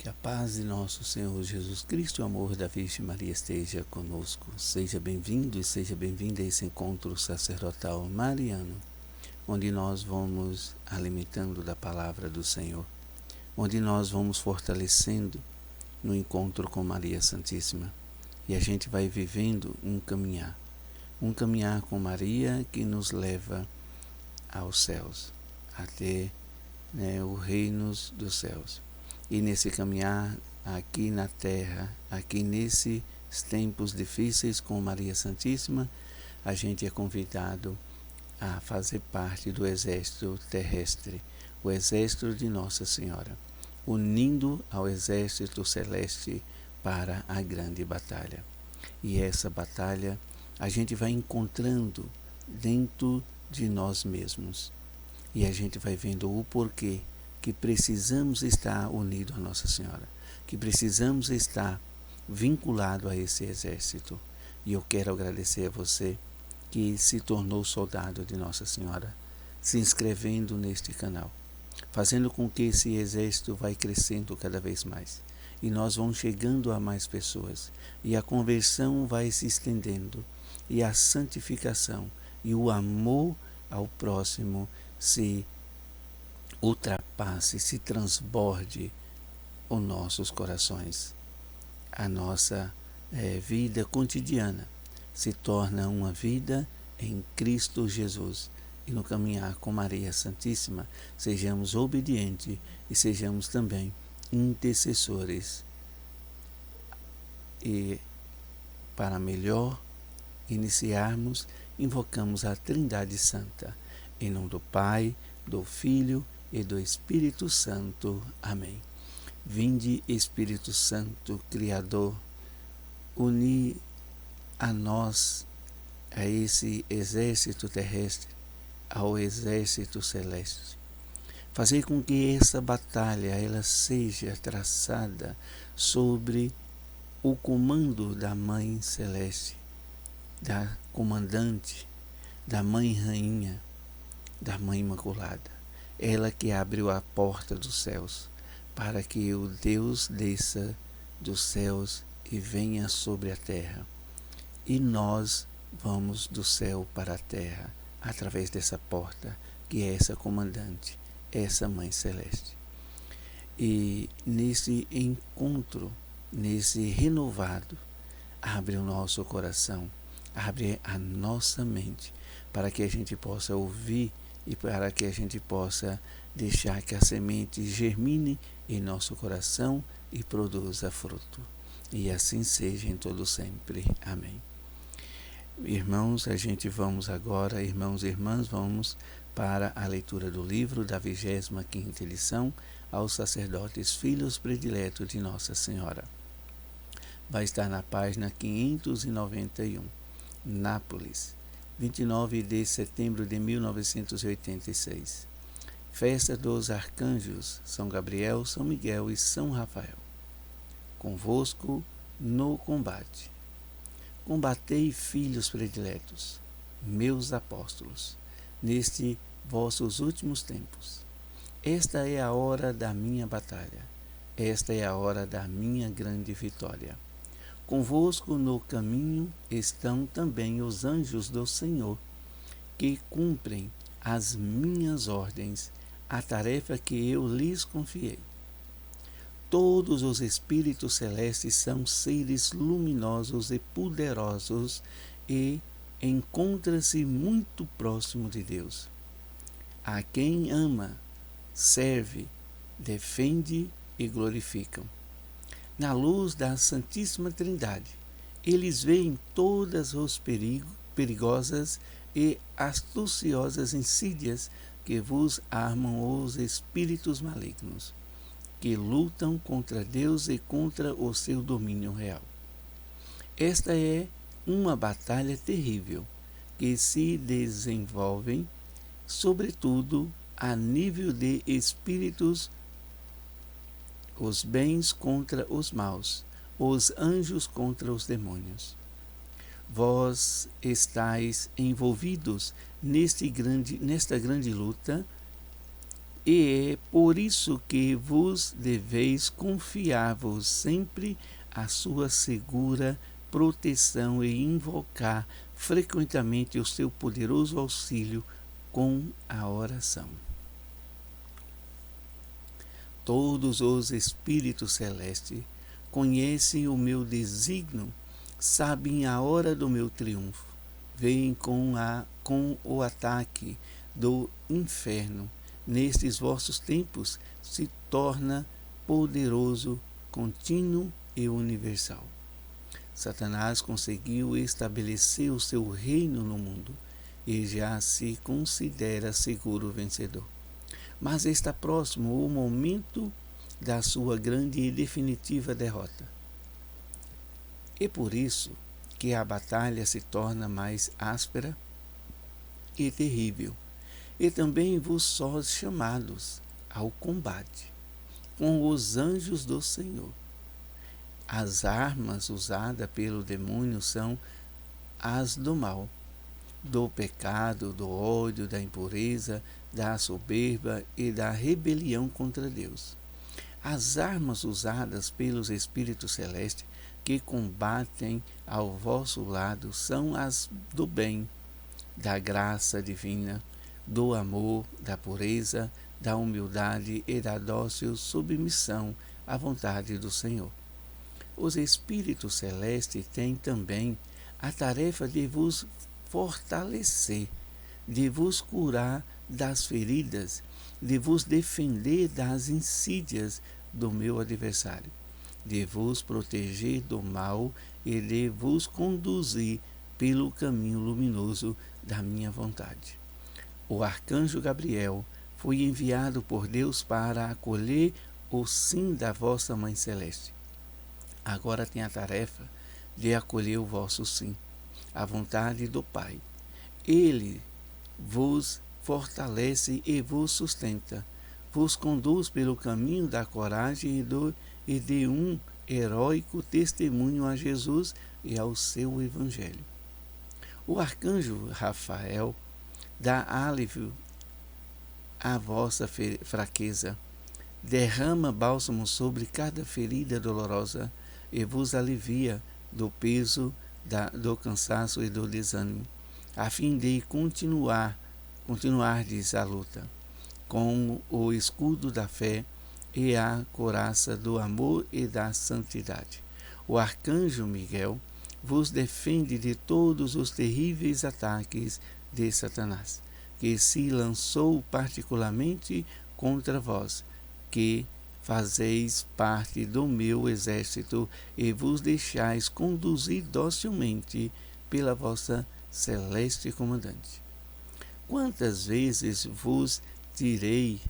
Que a paz de nosso Senhor Jesus Cristo e o amor da Virgem Maria esteja conosco. Seja bem-vindo e seja bem-vinda a esse encontro sacerdotal mariano, onde nós vamos alimentando da palavra do Senhor, onde nós vamos fortalecendo no encontro com Maria Santíssima. E a gente vai vivendo um caminhar com Maria que nos leva aos céus, até o reino dos céus. E nesse caminhar aqui na terra, aqui nesses tempos difíceis com Maria Santíssima, a gente é convidado a fazer parte do exército terrestre, o exército de Nossa Senhora, unindo ao exército celeste para a grande batalha. E essa batalha a gente vai encontrando dentro de nós mesmos. E a gente vai vendo o porquê que precisamos estar unidos a Nossa Senhora, que precisamos estar vinculados a esse exército. E eu quero agradecer a você que se tornou soldado de Nossa Senhora, se inscrevendo neste canal, fazendo com que esse exército vai crescendo cada vez mais. E nós vamos chegando a mais pessoas, e a conversão vai se estendendo, e a santificação e o amor ao próximo se ultrapasse, se transborde os nossos corações. A nossa vida cotidiana se torna uma vida em Cristo Jesus. E no caminhar com Maria Santíssima, sejamos obedientes e sejamos também intercessores. E para melhor iniciarmos, invocamos a Trindade Santa. Em nome do Pai, do Filho e do Espírito Santo. Amém. Vinde, Espírito Santo, Criador, uni a nós, a esse exército terrestre, ao exército celeste. Fazer com que essa batalha ela seja traçada sobre o comando da Mãe Celeste, da Comandante, da Mãe Rainha, da Mãe Imaculada. Ela que abriu a porta dos céus, para que o Deus desça dos céus e venha sobre a terra. E nós vamos do céu para a terra, através dessa porta, que é essa comandante, essa Mãe Celeste. E nesse encontro, nesse renovado, abre o nosso coração, abre a nossa mente, para que a gente possa ouvir e para que a gente possa deixar que a semente germine em nosso coração e produza fruto. E assim seja em todo sempre. Amém. Irmãos, a gente vamos agora, irmãos e irmãs, vamos para a leitura do livro da 25ª edição aos sacerdotes filhos prediletos de Nossa Senhora. Vai estar na página 591, Nápoles, 29 de setembro de 1986. Festa dos Arcanjos, São Gabriel, São Miguel e São Rafael. Convosco no combate. Combatei, filhos prediletos, meus apóstolos, neste vossos últimos tempos. Esta é a hora da minha batalha, esta é a hora da minha grande vitória. Convosco no caminho estão também os anjos do Senhor, que cumprem as minhas ordens, a tarefa que eu lhes confiei. Todos os espíritos celestes são seres luminosos e poderosos e encontram-se muito próximo de Deus. A quem ama, serve, defende e glorificam. Na luz da Santíssima Trindade, eles veem todas as perigosas e astuciosas insídias que vos armam os espíritos malignos, que lutam contra Deus e contra o seu domínio real. Esta é uma batalha terrível, que se desenvolve, sobretudo, a nível de espíritos, os bens contra os maus, os anjos contra os demônios. Vós estáis envolvidos nesta grande luta E é por isso que vos deveis confiar-vos sempre à sua segura proteção e invocar frequentemente o seu poderoso auxílio com a oração. Todos os espíritos celestes conhecem o meu desígnio, sabem a hora do meu triunfo, veem com o ataque do inferno. Nestes vossos tempos se torna poderoso, contínuo e universal. Satanás conseguiu estabelecer o seu reino no mundo e já se considera seguro vencedor. Mas está próximo o momento da sua grande e definitiva derrota. E por isso que a batalha se torna mais áspera e terrível. E também vos sois chamados ao combate com os anjos do Senhor. As armas usadas pelo demônio são as do mal, do pecado, do ódio, da impureza, da soberba e da rebelião contra Deus. As armas usadas pelos Espíritos Celestes que combatem ao vosso lado são as do bem, da graça divina, do amor, da pureza, da humildade e da dócil submissão à vontade do Senhor. Os Espíritos Celestes têm também a tarefa de vos fortalecer, de vos curar das feridas, de vos defender das insídias do meu adversário, de vos proteger do mal e de vos conduzir pelo caminho luminoso da minha vontade. O arcanjo Gabriel foi enviado por Deus para acolher o sim da vossa Mãe Celeste. Agora tem a tarefa de acolher o vosso sim, a vontade do Pai. Ele vos fortalece e vos sustenta, vos conduz pelo caminho da coragem e de um heróico testemunho a Jesus e ao seu Evangelho. O arcanjo Rafael dá alívio à vossa fraqueza, derrama bálsamo sobre cada ferida dolorosa e vos alivia do peso, do cansaço e do desânimo, a fim de continuardes a luta, com o escudo da fé e a couraça do amor e da santidade. O arcanjo Miguel vos defende de todos os terríveis ataques de Satanás, que se lançou particularmente contra vós, que fazeis parte do meu exército e vos deixais conduzir docilmente pela vossa celeste comandante. Quantas vezes vos tereis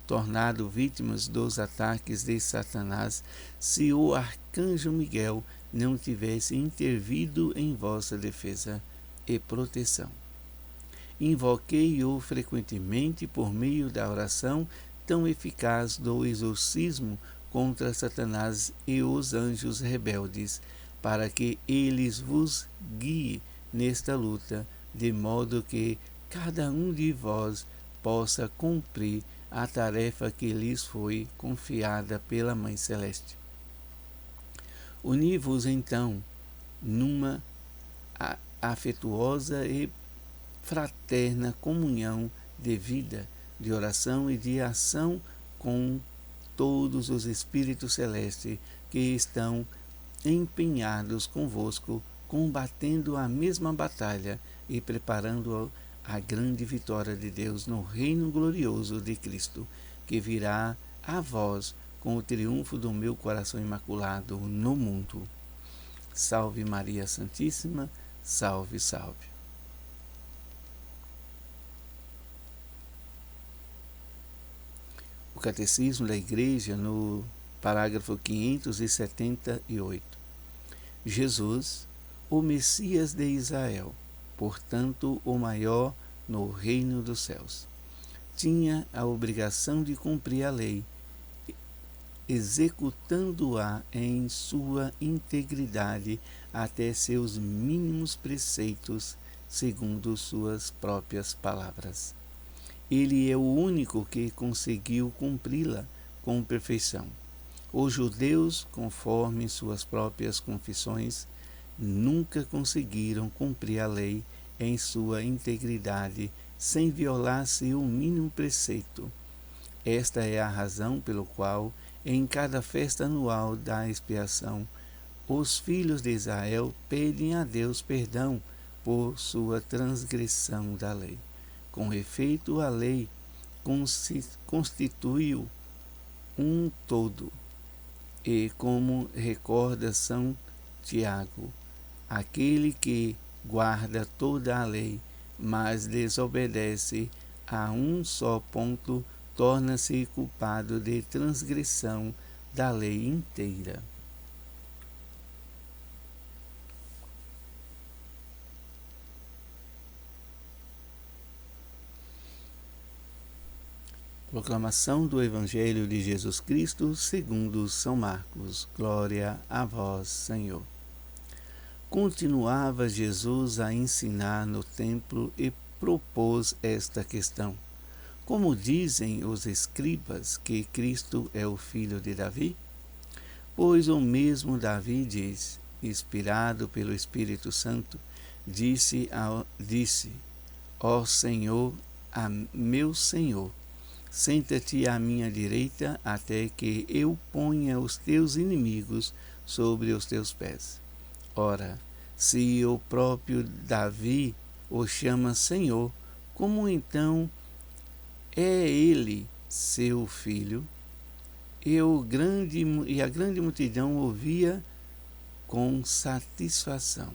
tornado vítimas dos ataques de Satanás se o arcanjo Miguel não tivesse intervido em vossa defesa e proteção. Invoquei-o frequentemente por meio da oração tão eficaz do exorcismo contra Satanás e os anjos rebeldes, para que eles vos guiem nesta luta, de modo que cada um de vós possa cumprir a tarefa que lhes foi confiada pela Mãe Celeste. Uni-vos então numa afetuosa e fraterna comunhão de vida, de oração e de ação com todos os Espíritos Celestes que estão empenhados convosco, combatendo a mesma batalha e preparando a grande vitória de Deus no reino glorioso de Cristo, que virá a vós com o triunfo do meu coração imaculado no mundo. Salve Maria Santíssima, salve, salve. O Catecismo da Igreja, no parágrafo 578. Jesus, o Messias de Israel, portanto o maior no reino dos céus, tinha a obrigação de cumprir a lei, executando-a em sua integridade até seus mínimos preceitos, segundo suas próprias palavras. ele é o único que conseguiu cumpri-la com perfeição. Os judeus, conforme suas próprias confissões, nunca conseguiram cumprir a lei em sua integridade sem violar-se o mínimo preceito. Esta é a razão pelo qual, em cada festa anual da expiação, os filhos de Israel pedem a Deus perdão por sua transgressão da lei. Com efeito, a lei constituiu um todo, e como recorda São Tiago, aquele que guarda toda a lei, mas desobedece a um só ponto, torna-se culpado de transgressão da lei inteira. Proclamação do Evangelho de Jesus Cristo segundo São Marcos. Glória a vós, Senhor. Continuava Jesus a ensinar no templo e propôs esta questão: como dizem os escribas que Cristo é o filho de Davi? Pois o mesmo Davi diz, inspirado pelo Espírito Santo, disse: ó Senhor, a meu Senhor, senta-te à minha direita, até que eu ponha os teus inimigos sobre os teus pés. Ora, se o próprio Davi o chama Senhor, como então é ele seu filho? E a grande multidão ouvia com satisfação.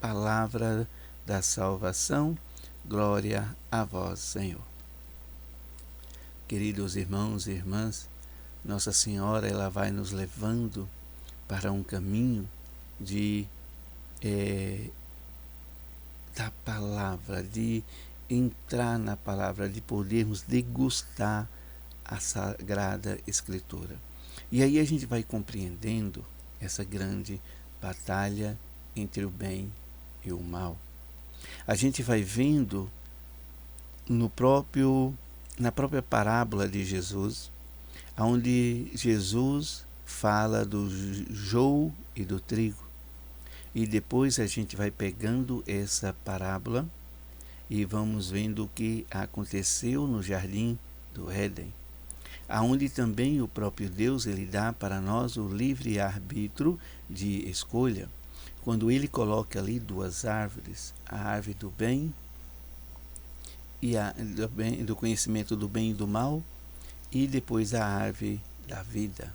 Palavra da salvação, glória a vós, Senhor. Queridos irmãos e irmãs, Nossa Senhora ela vai nos levando para um caminho da palavra, de entrar na palavra, de podermos degustar a Sagrada Escritura. E aí a gente vai compreendendo essa grande batalha entre o bem e o mal. A gente vai vendo na própria parábola de Jesus, onde Jesus fala do joio e do trigo. E depois a gente vai pegando essa parábola e vamos vendo o que aconteceu no jardim do Éden, aonde também o próprio Deus ele dá para nós o livre arbítrio de escolha, quando ele coloca ali duas árvores, a árvore do bem e do conhecimento do bem e do mal, e depois a árvore da vida.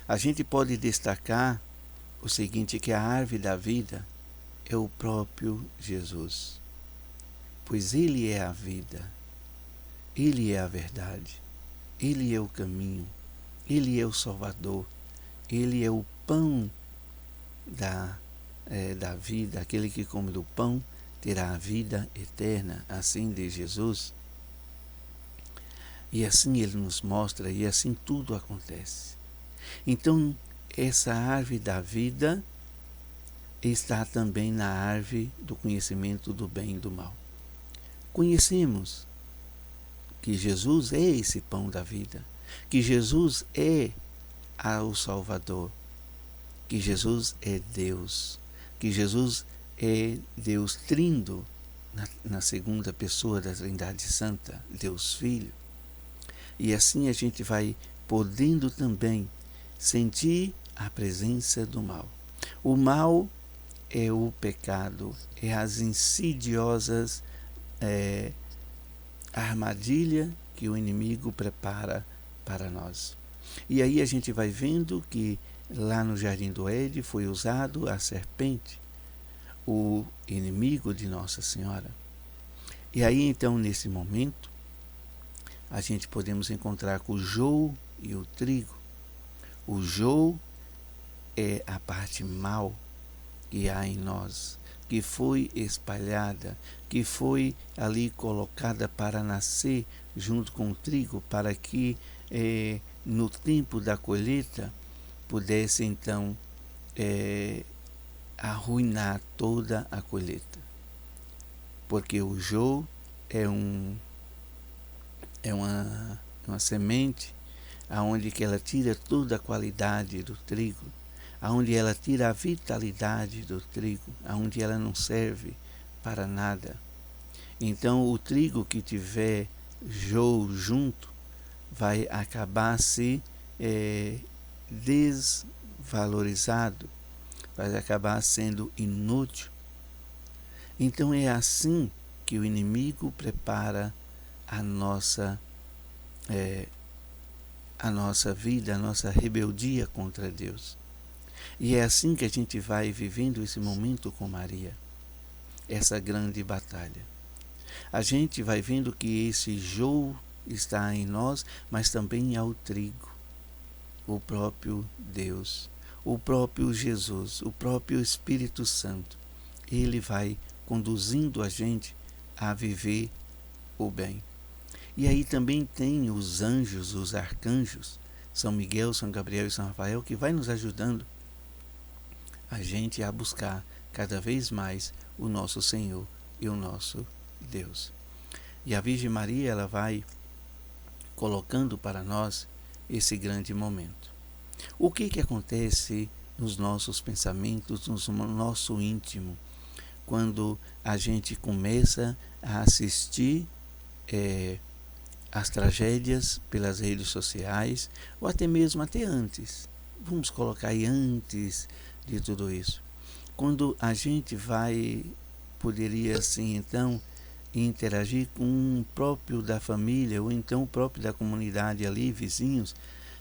A gente pode destacar o seguinte, que a árvore da vida é o próprio Jesus, pois ele é a vida, ele é a verdade, ele é o caminho, ele é o Salvador, ele é o pão da vida. Aquele que come do pão terá a vida eterna, assim de Jesus. E assim ele nos mostra, e assim tudo acontece. Então, essa árvore da vida está também na árvore do conhecimento do bem e do mal. Conhecemos que Jesus é esse pão da vida, que Jesus é o Salvador, que Jesus é Deus, que Jesus é Deus Trino, na segunda pessoa da Trindade Santa, Deus Filho. E assim a gente vai podendo também sentir a presença do mal. O mal é o pecado, é as insidiosas armadilha que o inimigo prepara para nós. E aí a gente vai vendo que lá no Jardim do Éden foi usado a serpente, o inimigo de Nossa Senhora. E aí então nesse momento a gente podemos encontrar com o joio e o trigo. O joio é a parte mal que há em nós, que foi espalhada, que foi ali colocada para nascer junto com o trigo, para que no tempo da colheita pudesse então arruinar toda a colheita. Porque o joio é é uma semente aonde que ela tira toda a qualidade do trigo, aonde ela tira a vitalidade do trigo, aonde ela não serve para nada. Então o trigo que tiver joio junto vai acabar se desvalorizado, vai acabar sendo inútil. Então é assim que o inimigo prepara a nossa vida, a nossa rebeldia contra Deus. E é assim que a gente vai vivendo esse momento com Maria, essa grande batalha. A gente vai vendo que esse joio está em nós, mas também há o trigo, o próprio Deus, o próprio Jesus, o próprio Espírito Santo. Ele vai conduzindo a gente a viver o bem. E aí também tem os anjos, os arcanjos, São Miguel, São Gabriel e São Rafael, que vai nos ajudando a gente a buscar cada vez mais o nosso Senhor e o nosso Deus. E a Virgem Maria, ela vai colocando para nós esse grande momento. O que acontece nos nossos pensamentos, no nosso íntimo, quando a gente começa a assistir as tragédias pelas redes sociais, ou até mesmo até antes? Vamos colocar aí antes de tudo isso. Quando a gente poderia assim então interagir com um próprio da família, ou então o próprio da comunidade ali, vizinhos,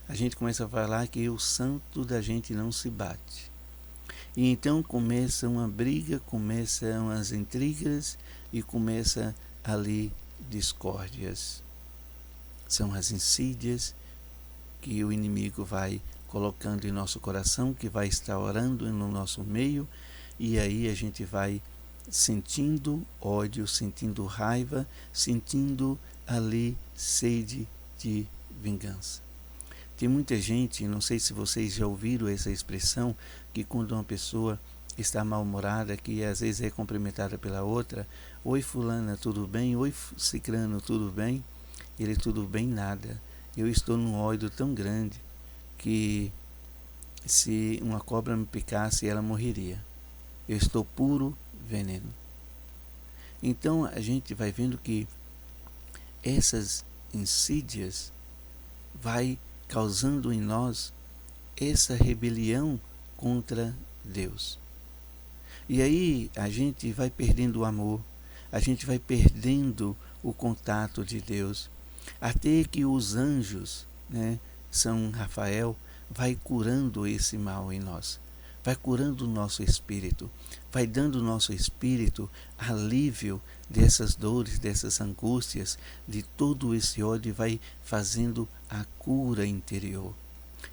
a gente começa a falar que o santo da gente não se bate. E então começa uma briga, começam as intrigas e começa ali discórdias. São as insídias que o inimigo vai colocando em nosso coração, que vai estar orando no nosso meio, e aí a gente vai sentindo ódio, sentindo raiva, sentindo ali sede de vingança. Tem muita gente, não sei se vocês já ouviram essa expressão, que quando uma pessoa está mal-humorada, que às vezes é cumprimentada pela outra, oi fulana, tudo bem? Oi cicrano, tudo bem? Ele, tudo bem, nada. Eu estou num ódio tão grande que se uma cobra me picasse, ela morreria. Eu estou puro veneno. Então a gente vai vendo que essas insídias vai causando em nós essa rebelião contra Deus. E aí a gente vai perdendo o amor, a gente vai perdendo o contato de Deus, até que os anjos, São Rafael, vai curando esse mal em nós, vai curando o nosso espírito, vai dando ao nosso espírito alívio dessas dores, dessas angústias, de todo esse ódio, vai fazendo a cura interior.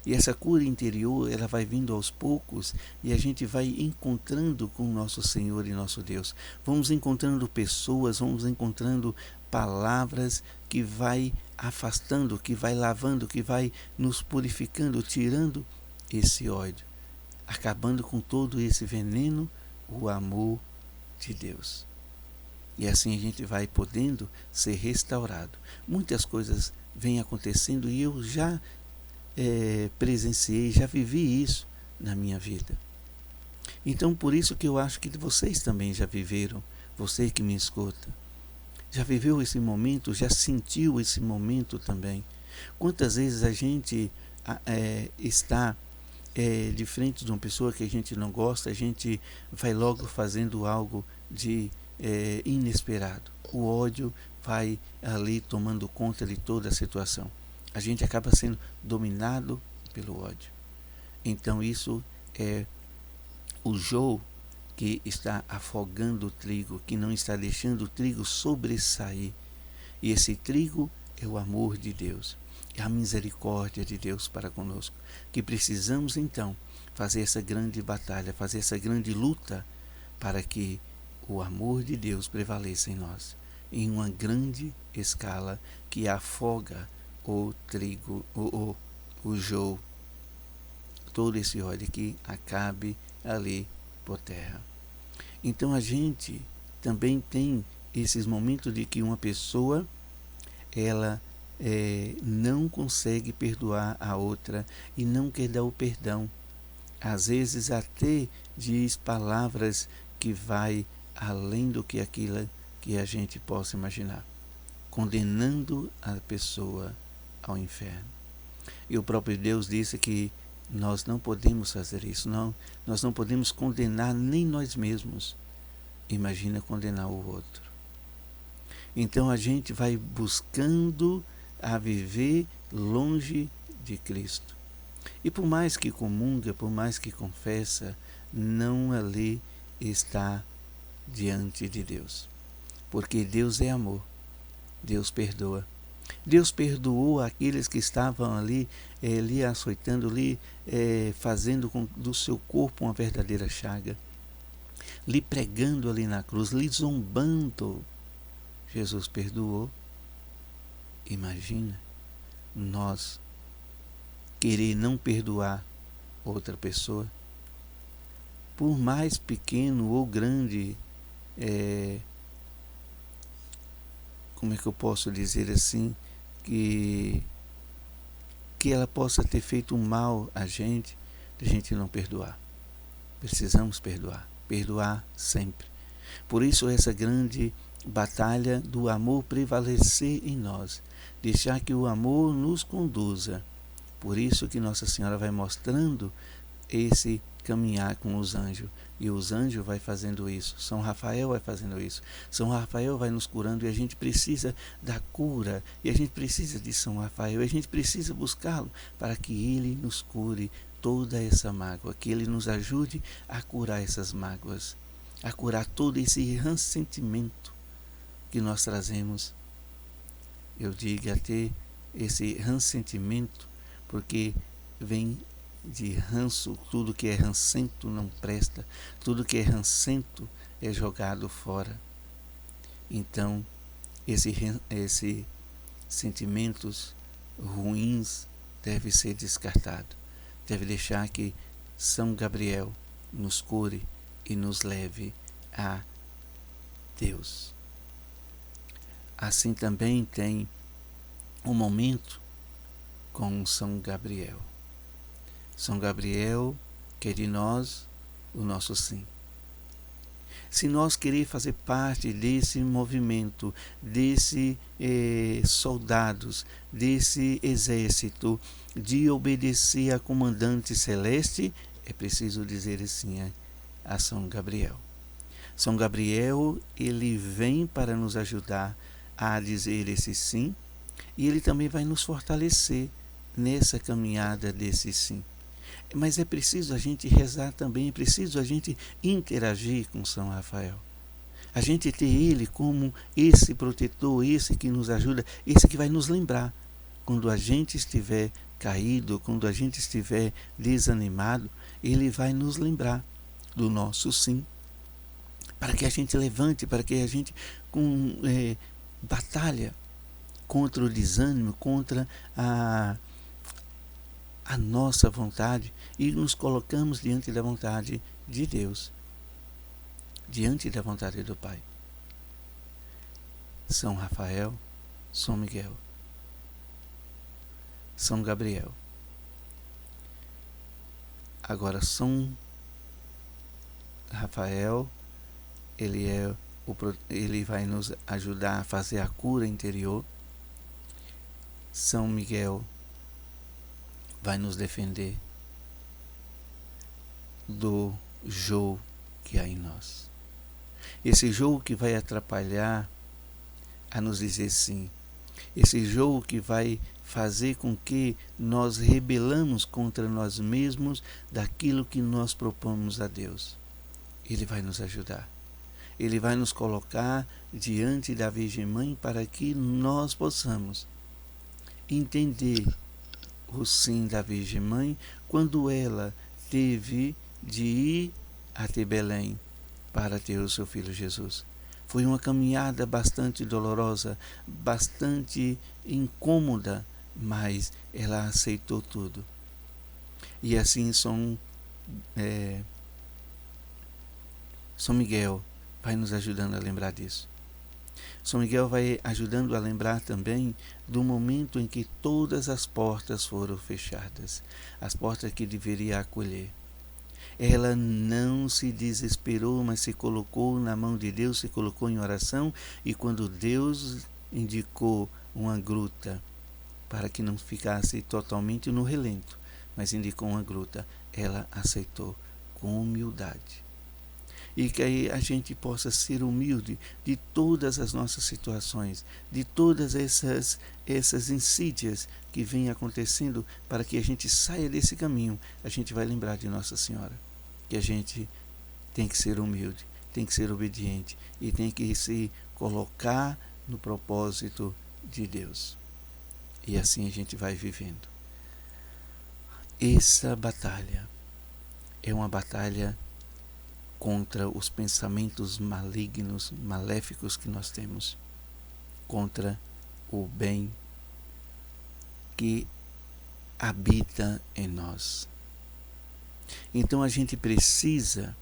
E essa cura interior, ela vai vindo aos poucos, e a gente vai encontrando com o nosso Senhor e nosso Deus. Vamos encontrando pessoas, vamos encontrando palavras que vai afastando, que vai lavando, que vai nos purificando, tirando esse ódio, acabando com todo esse veneno, o amor de Deus. E assim a gente vai podendo ser restaurado. Muitas coisas vêm acontecendo e eu já presenciei, já vivi isso na minha vida. Então por isso que eu acho que vocês também já viveram, você que me escuta, já viveu esse momento, já sentiu esse momento também. Quantas vezes a gente está de frente de uma pessoa que a gente não gosta, a gente vai logo fazendo algo de inesperado. O ódio vai ali tomando conta de toda a situação. A gente acaba sendo dominado pelo ódio. Então isso é o joio que está afogando o trigo, que não está deixando o trigo sobressair. E esse trigo é o amor de Deus, é a misericórdia de Deus para conosco, que precisamos então fazer essa grande batalha, fazer essa grande luta para que o amor de Deus prevaleça em nós, em uma grande escala que afoga o trigo, o joio, todo esse ódio que acabe ali por terra. Então a gente também tem esses momentos de que uma pessoa ela não consegue perdoar a outra e não quer dar o perdão. Às vezes até diz palavras que vai além do que aquilo que a gente possa imaginar, condenando a pessoa ao inferno. E o próprio Deus disse que nós não podemos fazer isso, não. Nós não podemos condenar nem nós mesmos. Imagina condenar o outro. Então a gente vai buscando a viver longe de Cristo. E por mais que comunga, por mais que confessa, não ali está diante de Deus. Porque Deus é amor. Deus perdoa. Deus perdoou aqueles que estavam ali, lhe açoitando, fazendo do seu corpo uma verdadeira chaga, lhe pregando ali na cruz, lhe zombando. Jesus perdoou. Imagina nós querer não perdoar outra pessoa, por mais pequeno ou grande, como é que eu posso dizer assim, que ela possa ter feito um mal a gente não perdoar. Precisamos perdoar sempre. Por isso essa grande batalha do amor prevalecer em nós, deixar que o amor nos conduza. Por isso que Nossa Senhora vai mostrando esse caminhar com os anjos. E os anjos vai fazendo isso. São Rafael vai fazendo isso. São Rafael vai nos curando e a gente precisa da cura. E a gente precisa de São Rafael. E a gente precisa buscá-lo para que ele nos cure toda essa mágoa. Que ele nos ajude a curar essas mágoas. A curar todo esse ressentimento que nós trazemos. Eu digo até esse ressentimento, porque vem de ranço. Tudo que é rancento não presta, tudo que é rancento é jogado fora. Então, esse sentimentos ruins deve ser descartado, deve deixar que São Gabriel nos cure e nos leve a Deus. Assim também tem um momento com São Gabriel. São Gabriel quer de nós o nosso sim. Se nós queremos fazer parte desse movimento, desse soldados, desse exército, de obedecer a comandante celeste, é preciso dizer assim a São Gabriel. São Gabriel, ele vem para nos ajudar a dizer esse sim, e ele também vai nos fortalecer nessa caminhada desse sim. Mas é preciso a gente rezar também, é preciso a gente interagir com São Rafael. A gente ter ele como esse protetor, esse que nos ajuda, esse que vai nos lembrar. Quando a gente estiver caído, quando a gente estiver desanimado, ele vai nos lembrar do nosso sim. Para que a gente levante, para que a gente batalha contra o desânimo, contra a nossa vontade, e nos colocamos diante da vontade de Deus, diante da vontade do Pai. São Rafael, São Miguel, São Gabriel. Agora, São Rafael, ele vai nos ajudar a fazer a cura interior. São Miguel vai nos defender do jogo que há em nós. Esse jogo que vai atrapalhar a nos dizer sim. Esse jogo que vai fazer com que nós rebelamos contra nós mesmos daquilo que nós propomos a Deus. Ele vai nos ajudar. Ele vai nos colocar diante da Virgem Mãe para que nós possamos entender o sim da Virgem Mãe quando ela teve de ir até Belém para ter o seu filho Jesus. Foi uma caminhada bastante dolorosa, bastante incômoda, mas ela aceitou tudo. E assim São Miguel vai nos ajudando a lembrar disso. São Miguel vai ajudando a lembrar também do momento em que todas as portas foram fechadas, as portas que deveria acolher. Ela não se desesperou, mas se colocou na mão de Deus, se colocou em oração, e quando Deus indicou uma gruta para que não ficasse totalmente no relento, mas indicou uma gruta, ela aceitou com humildade. E que aí a gente possa ser humilde de todas as nossas situações, de todas essas insídias que vêm acontecendo, para que a gente saia desse caminho. A gente vai lembrar de Nossa Senhora, que a gente tem que ser humilde, tem que ser obediente e tem que se colocar no propósito de Deus. E assim a gente vai vivendo. Essa batalha é uma batalha contra os pensamentos malignos, maléficos que nós temos, contra o bem que habita em nós. Então a gente precisa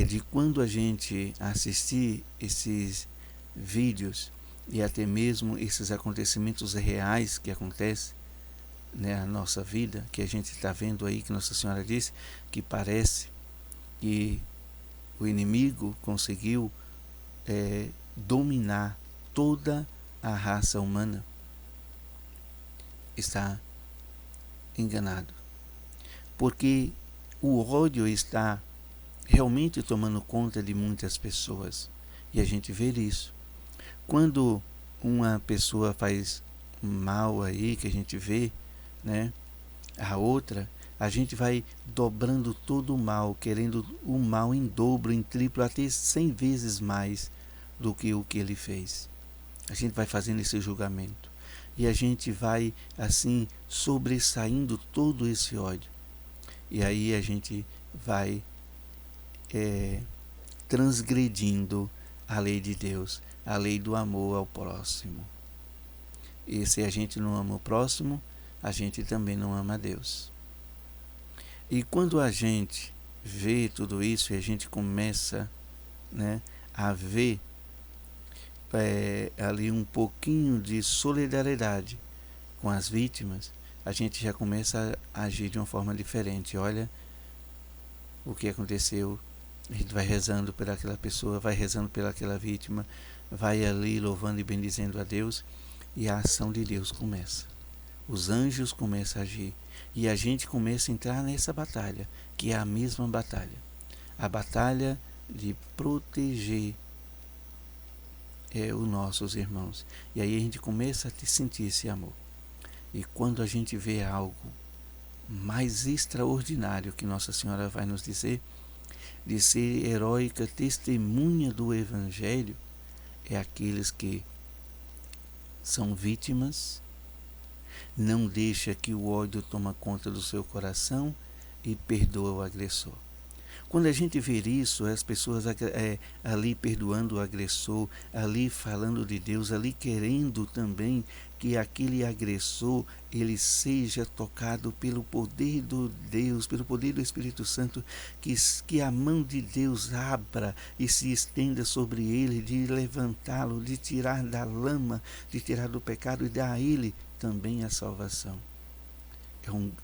de, quando a gente assistir esses vídeos e até mesmo esses acontecimentos reais que acontecem, né, na nossa vida, que a gente está vendo aí, que Nossa Senhora disse que parece que o inimigo conseguiu dominar toda a raça humana, está enganado, porque o ódio está realmente tomando conta de muitas pessoas, e a gente vê isso. Quando uma pessoa faz mal aí, que a gente vê, né, a outra, a gente vai dobrando todo o mal, querendo o mal em dobro, em triplo, até 100 vezes mais do que o que ele fez. A gente vai fazendo esse julgamento. E a gente vai, assim, sobressaindo todo esse ódio. E aí a gente vai transgredindo a lei de Deus, a lei do amor ao próximo. E se a gente não ama o próximo, a gente também não ama a Deus. E quando a gente vê tudo isso e a gente começa, né, a ver ali um pouquinho de solidariedade com as vítimas, a gente já começa a agir de uma forma diferente. Olha o que aconteceu, a gente vai rezando por aquela pessoa, vai rezando pelaquela vítima, vai ali louvando e bendizendo a Deus, e a ação de Deus começa. Os anjos começam a agir e a gente começa a entrar nessa batalha, que é a mesma batalha, a batalha de proteger os nossos irmãos. E aí a gente começa a sentir esse amor. E quando a gente vê algo mais extraordinário que Nossa Senhora vai nos dizer, de ser heróica testemunha do Evangelho, é aqueles que são vítimas, não deixa que o ódio toma conta do seu coração e perdoa o agressor. Quando a gente vê isso, as pessoas ali perdoando o agressor, ali falando de Deus, ali querendo também que aquele agressor ele seja tocado pelo poder do Deus, pelo poder do Espírito Santo, que a mão de Deus abra e se estenda sobre ele, de levantá-lo, de tirar da lama, de tirar do pecado e dar a ele também a salvação.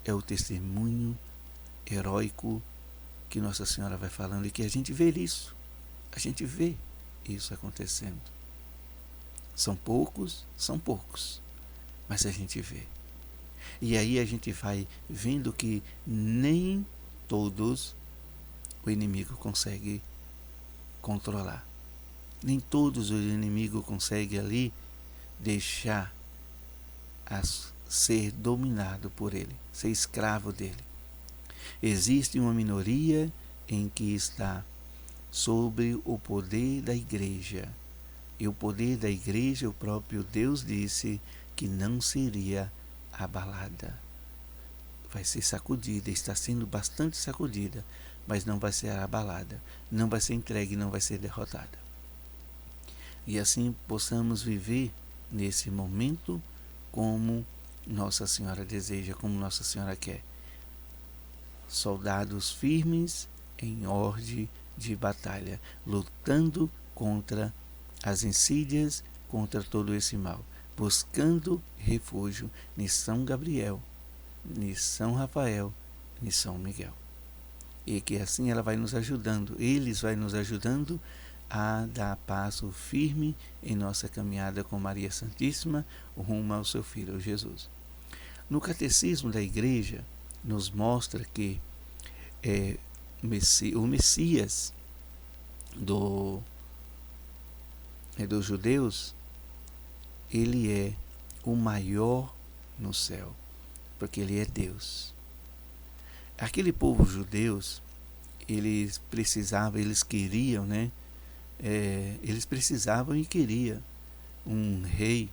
É o testemunho heróico que Nossa Senhora vai falando, e que a gente vê isso, acontecendo. São poucos, mas a gente vê. E aí a gente vai vendo que nem todos o inimigo consegue controlar. Nem todos o inimigo consegue ali deixar ser dominado por ele, ser escravo dele. Existe uma minoria em que está sobre o poder da igreja. E o poder da igreja, o próprio Deus disse que não seria abalada. Vai ser sacudida, está sendo bastante sacudida, mas não vai ser abalada, não vai ser entregue, não vai ser derrotada. E assim possamos viver nesse momento como Nossa Senhora deseja, como Nossa Senhora quer. Soldados firmes em ordem de batalha, lutando contra as insídias contra todo esse mal, buscando refúgio em São Gabriel, em São Rafael, em São Miguel. E que assim ela vai nos ajudando, eles vai nos ajudando a dar passo firme em nossa caminhada com Maria Santíssima rumo ao seu Filho Jesus. No Catecismo da Igreja nos mostra que o Messias dos judeus, ele é o maior no céu, porque ele é Deus. Aquele povo judeus, eles queriam, eles precisavam e queriam um rei,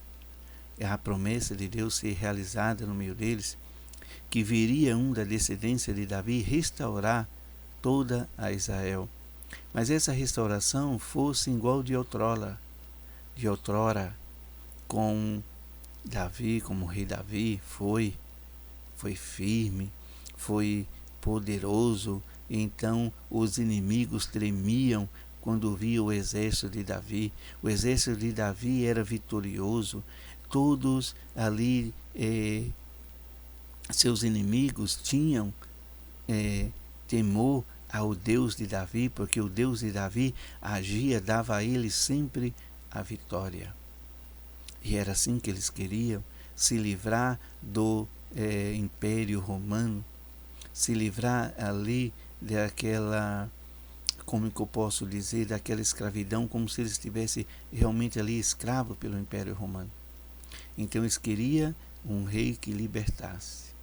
a promessa de Deus ser realizada no meio deles, que viria um da descendência de Davi restaurar toda a Israel. Mas essa restauração fosse igual de outrora, com Davi, como o rei Davi foi firme, foi poderoso. Então os inimigos tremiam quando viam o exército de Davi. O exército de Davi era vitorioso. Todos ali, seus inimigos, tinham temor ao Deus de Davi, porque o Deus de Davi agia, dava a eles sempre a vitória. E era assim que eles queriam se livrar do Império Romano, se livrar ali daquela, como que eu posso dizer, daquela escravidão, como se eles estivessem realmente ali escravos pelo Império Romano. Então eles queriam um rei que libertasse.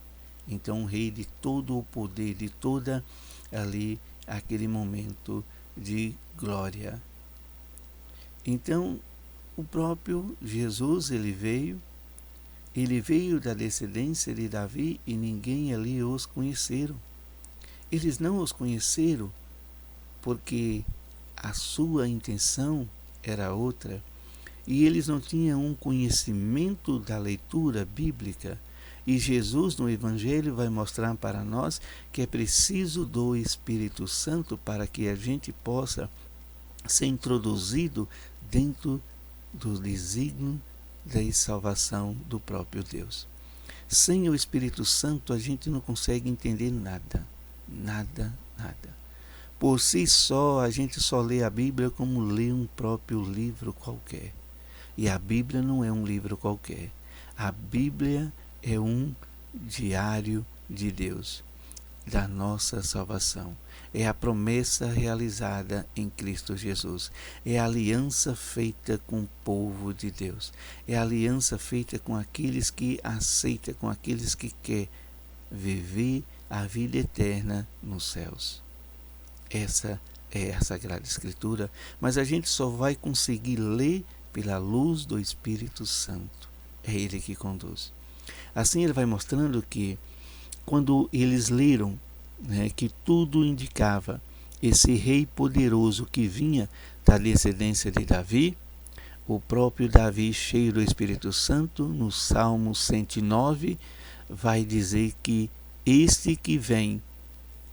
Então um rei de todo o poder, de toda ali aquele momento de glória. Então o próprio Jesus, ele veio da descendência de Davi e ninguém ali os conheceram. Eles não os conheceram porque a sua intenção era outra e eles não tinham um conhecimento da leitura bíblica. E Jesus no Evangelho vai mostrar para nós que é preciso do Espírito Santo para que a gente possa ser introduzido dentro do desígnio da salvação do próprio Deus. Sem o Espírito Santo a gente não consegue entender nada. Por si só, a gente só lê a Bíblia como lê um próprio livro qualquer. E a Bíblia não é um livro qualquer. A Bíblia é um diário de Deus, da nossa salvação. É a promessa realizada em Cristo Jesus. É a aliança feita com o povo de Deus. É a aliança feita com aqueles que aceitam, com aqueles que querem viver a vida eterna nos céus. Essa é a Sagrada Escritura, mas a gente só vai conseguir ler pela luz do Espírito Santo. É Ele que conduz. Assim ele vai mostrando que quando eles leram, que tudo indicava esse rei poderoso que vinha da descendência de Davi, o próprio Davi, cheio do Espírito Santo, no Salmo 109, vai dizer que este que vem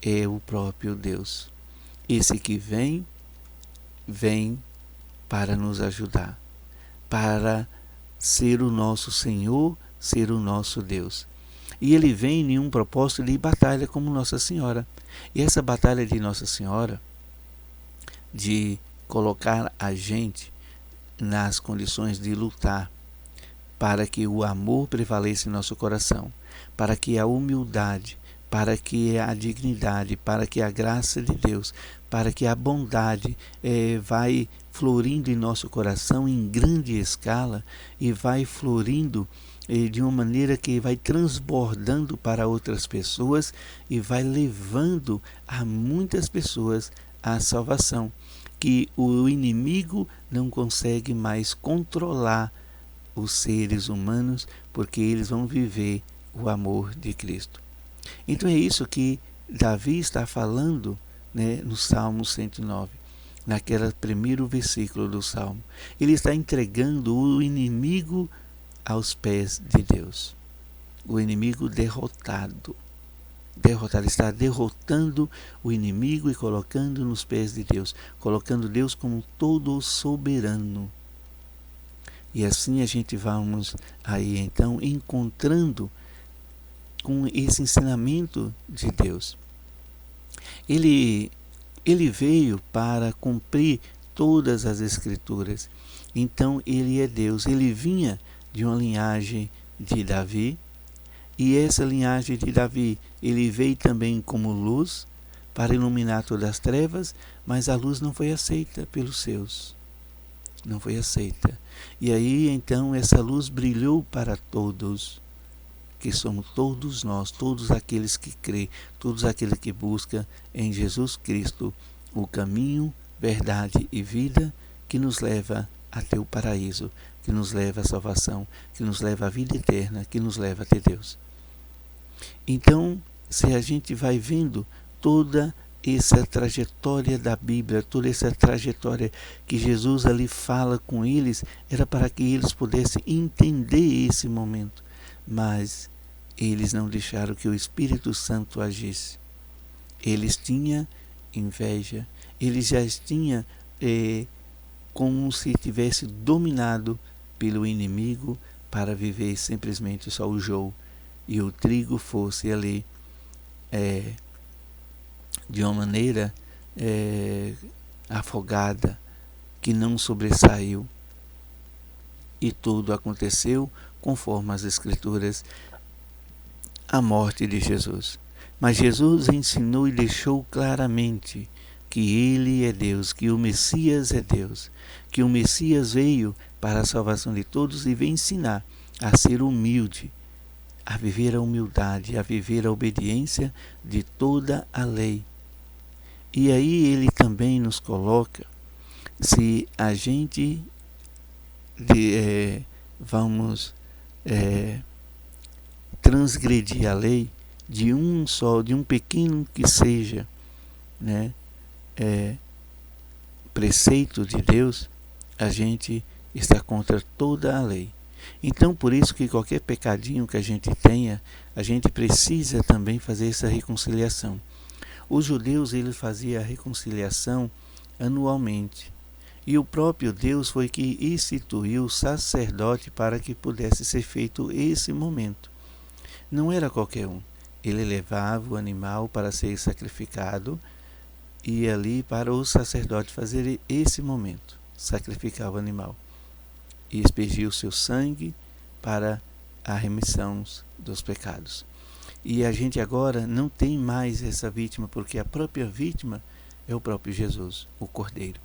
é o próprio Deus. Esse que vem para nos ajudar, para ser o nosso Senhor, ser o nosso Deus. E ele vem em um propósito de batalha como Nossa Senhora. E essa batalha de Nossa Senhora, de colocar a gente nas condições de lutar para que o amor prevaleça em nosso coração, para que a humildade, para que a dignidade, para que a graça de Deus, para que a bondade vai florindo em nosso coração em grande escala e vai florindo de uma maneira que vai transbordando para outras pessoas e vai levando a muitas pessoas à salvação, que o inimigo não consegue mais controlar os seres humanos, porque eles vão viver o amor de Cristo. Então é isso que Davi está falando, no Salmo 109, naquele primeiro versículo do Salmo. Ele está entregando o inimigo aos pés de Deus. O inimigo derrotado, está derrotando o inimigo e colocando nos pés de Deus, colocando Deus como todo soberano, E assim a gente vamos aí então encontrando com esse ensinamento de Deus. Ele veio para cumprir todas as Escrituras. Então ele é Deus. Ele vinha de uma linhagem de Davi, e essa linhagem de Davi, ele veio também como luz para iluminar todas as trevas, mas a luz não foi aceita pelos seus. Não foi aceita. E aí então essa luz brilhou para todos, que somos todos nós, todos aqueles que crê, todos aqueles que buscam em Jesus Cristo o caminho, verdade e vida, que nos leva até o paraíso, que nos leva à salvação, que nos leva à vida eterna, que nos leva até Deus. Então, se a gente vai vendo toda essa trajetória da Bíblia, toda essa trajetória que Jesus ali fala com eles, era para que eles pudessem entender esse momento. Mas eles não deixaram que o Espírito Santo agisse. Eles tinham inveja, eles já tinham como se tivesse dominado pelo inimigo para viver simplesmente só o jogo, e o trigo fosse ali de uma maneira afogada, que não sobressaiu. E tudo aconteceu conforme as Escrituras, a morte de Jesus. Mas Jesus ensinou e deixou claramente que Ele é Deus, que o Messias é Deus, que o Messias veio para a salvação de todos e veio ensinar a ser humilde, a viver a humildade, a viver a obediência de toda a lei. E aí ele também nos coloca, se a gente vamos transgredir a lei de um pequeno que seja, preceito de Deus, a gente está contra toda a lei. Então, por isso que qualquer pecadinho que a gente tenha, a gente precisa também fazer essa reconciliação. Os judeus, eles faziam a reconciliação anualmente. E o próprio Deus foi que instituiu o sacerdote para que pudesse ser feito esse momento. Não era qualquer um. Ele levava o animal para ser sacrificado, e ali para o sacerdote fazer esse momento, sacrificar o animal e expedir o seu sangue para a remissão dos pecados. E a gente agora não tem mais essa vítima, porque a própria vítima é o próprio Jesus, o Cordeiro.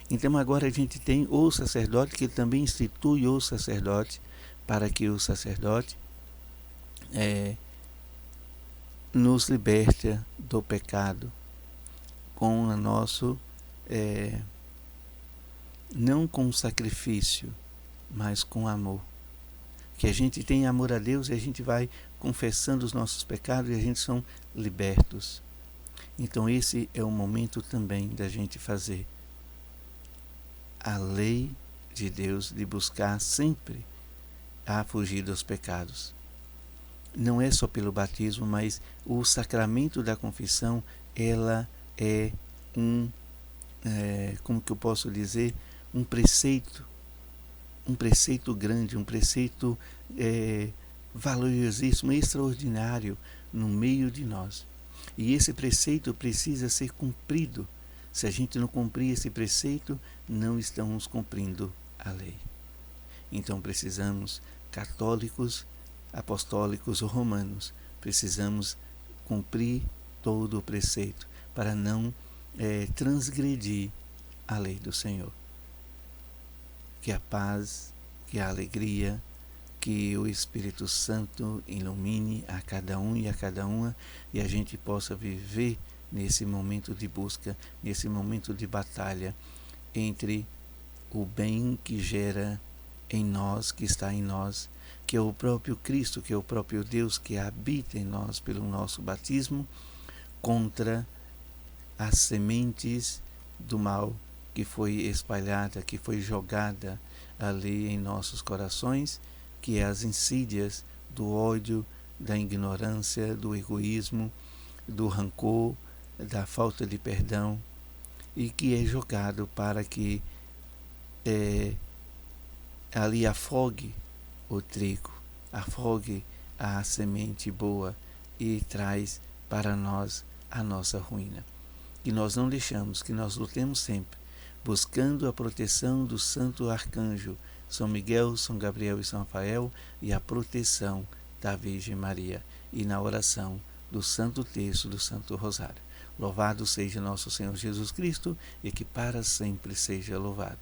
Então agora a gente tem o sacerdote, que também institui o sacerdote, para que o sacerdote nos liberte do pecado, com o nosso não com sacrifício, mas com amor. Que a gente tem amor a Deus e a gente vai confessando os nossos pecados e a gente são libertos. Então esse é o momento também da gente fazer a lei de Deus, de buscar sempre a fugir dos pecados. Não é só pelo batismo, mas o sacramento da confissão, ela é como que eu posso dizer, um preceito grande, um preceito valiosíssimo, extraordinário no meio de nós. E esse preceito precisa ser cumprido. Se a gente não cumprir esse preceito, não estamos cumprindo a lei. Então precisamos, católicos, apostólicos ou romanos, precisamos cumprir todo o preceito para não transgredir a lei do Senhor. Que a paz, que a alegria, que o Espírito Santo ilumine a cada um e a cada uma, e a gente possa viver nesse momento de busca, nesse momento de batalha entre o bem que gera em nós, que está em nós, que é o próprio Cristo, que é o próprio Deus que habita em nós pelo nosso batismo, contra as sementes do mal que foi espalhada, que foi jogada ali em nossos corações, que é as insídias do ódio, da ignorância, do egoísmo, do rancor, da falta de perdão, e que é jogado para que ali afogue o trigo, afogue a semente boa e traz para nós a nossa ruína. Que nós não deixamos, que nós lutemos sempre, buscando a proteção do Santo Arcanjo, São Miguel, São Gabriel e São Rafael, e a proteção da Virgem Maria, e na oração do Santo Terço do Santo Rosário. Louvado seja nosso Senhor Jesus Cristo, e que para sempre seja louvado.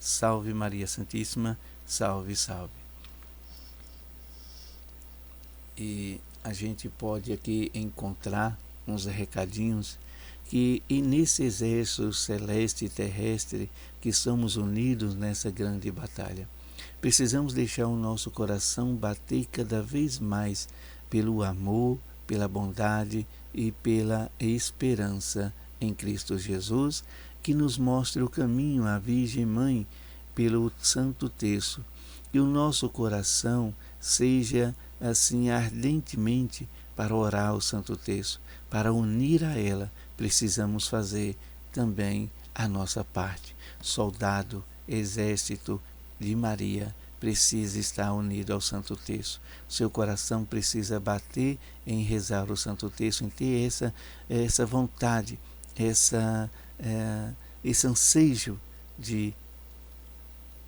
Salve Maria Santíssima, salve, salve. E a gente pode aqui encontrar uns recadinhos que, e nesse exército celeste e terrestre, que somos unidos nessa grande batalha, precisamos deixar o nosso coração bater cada vez mais pelo amor, pela bondade e pela esperança em Cristo Jesus, que nos mostre o caminho à Virgem Mãe pelo Santo Terço. Que o nosso coração seja assim ardentemente para orar o Santo Terço. Para unir a ela, precisamos fazer também a nossa parte. Soldado, exército de Maria, precisa estar unido ao Santo Terço. Seu coração precisa bater em rezar o Santo Terço, em ter essa vontade, esse ansejo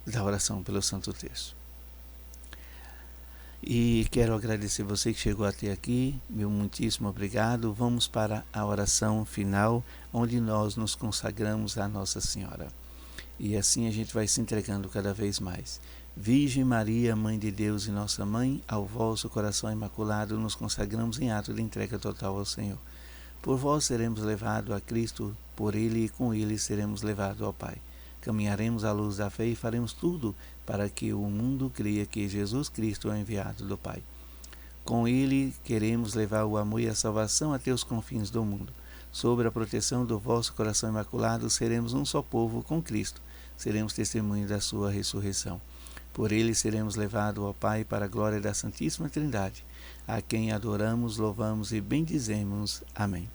da oração pelo Santo Terço. E quero agradecer você que chegou até aqui, meu muitíssimo obrigado. Vamos para a oração final, onde nós nos consagramos à Nossa Senhora. E assim a gente vai se entregando cada vez mais. Virgem Maria, Mãe de Deus e Nossa Mãe, ao vosso coração imaculado nos consagramos em ato de entrega total ao Senhor. Por vós seremos levados a Cristo, por Ele e com Ele seremos levados ao Pai. Caminharemos à luz da fé e faremos tudo para que o mundo creia que Jesus Cristo é o enviado do Pai. Com Ele queremos levar o amor e a salvação até os confins do mundo. Sob a proteção do vosso coração imaculado, seremos um só povo com Cristo. Seremos testemunhos da sua ressurreição. Por Ele seremos levados ao Pai para a glória da Santíssima Trindade, a quem adoramos, louvamos e bendizemos. Amém.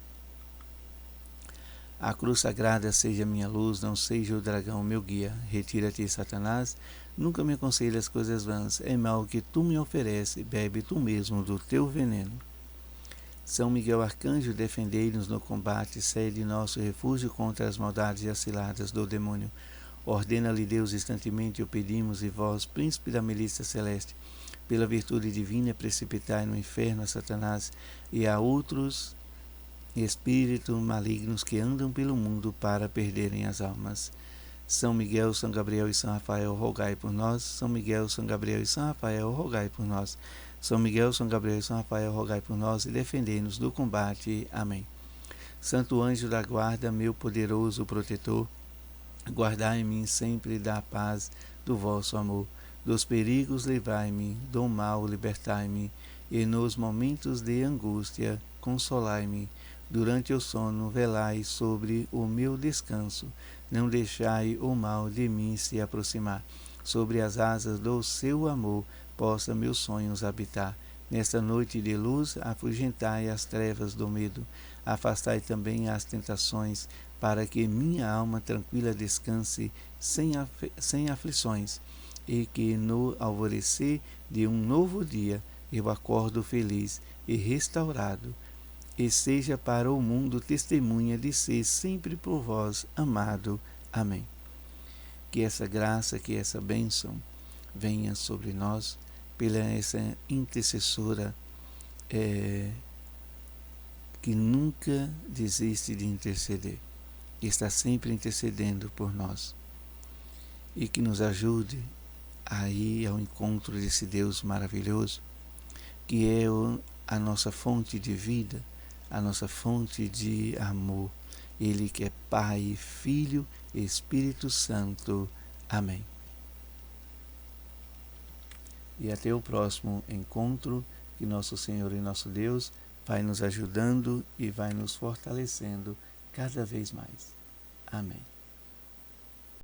A cruz sagrada seja minha luz, não seja o dragão meu guia. Retira-te, Satanás, nunca me aconselhe coisas vãs. É mal que tu me ofereces, bebe tu mesmo do teu veneno. São Miguel Arcanjo, defendei-nos no combate, sede nosso refúgio contra as maldades e as ciladas do demônio. Ordena-lhe Deus instantemente, o pedimos, e vós, príncipe da milícia celeste, pela virtude divina, precipitai no inferno a Satanás e a outros espíritos malignos que andam pelo mundo para perderem as almas. São Miguel, São Gabriel e São Rafael, rogai por nós. São Miguel, São Gabriel e São Rafael, rogai por nós. São Miguel, São Gabriel e São Rafael, rogai por nós e defendei-nos do combate. Amém. Santo anjo da guarda, meu poderoso protetor, guardai-me sempre da paz do vosso amor. Dos perigos livrai-me, do mal libertai-me, e nos momentos de angústia consolai-me. Durante o sono velai sobre o meu descanso, não deixai o mal de mim se aproximar. Sobre as asas do seu amor possa meus sonhos habitar. Nesta noite de luz, afugentai as trevas do medo. Afastai também as tentações, para que minha alma tranquila descanse sem aflições, e que no alvorecer de um novo dia eu acordo feliz e restaurado, e seja para o mundo testemunha de ser sempre por vós amado. Amém. Que essa graça, que essa bênção venha sobre nós, pela essa intercessora que nunca desiste de interceder, que está sempre intercedendo por nós, e que nos ajude a ir ao encontro desse Deus maravilhoso, que é a nossa fonte de vida, a nossa fonte de amor. Ele que é Pai, Filho e Espírito Santo. Amém. E até o próximo encontro, que nosso Senhor e nosso Deus vai nos ajudando e vai nos fortalecendo cada vez mais. Amém.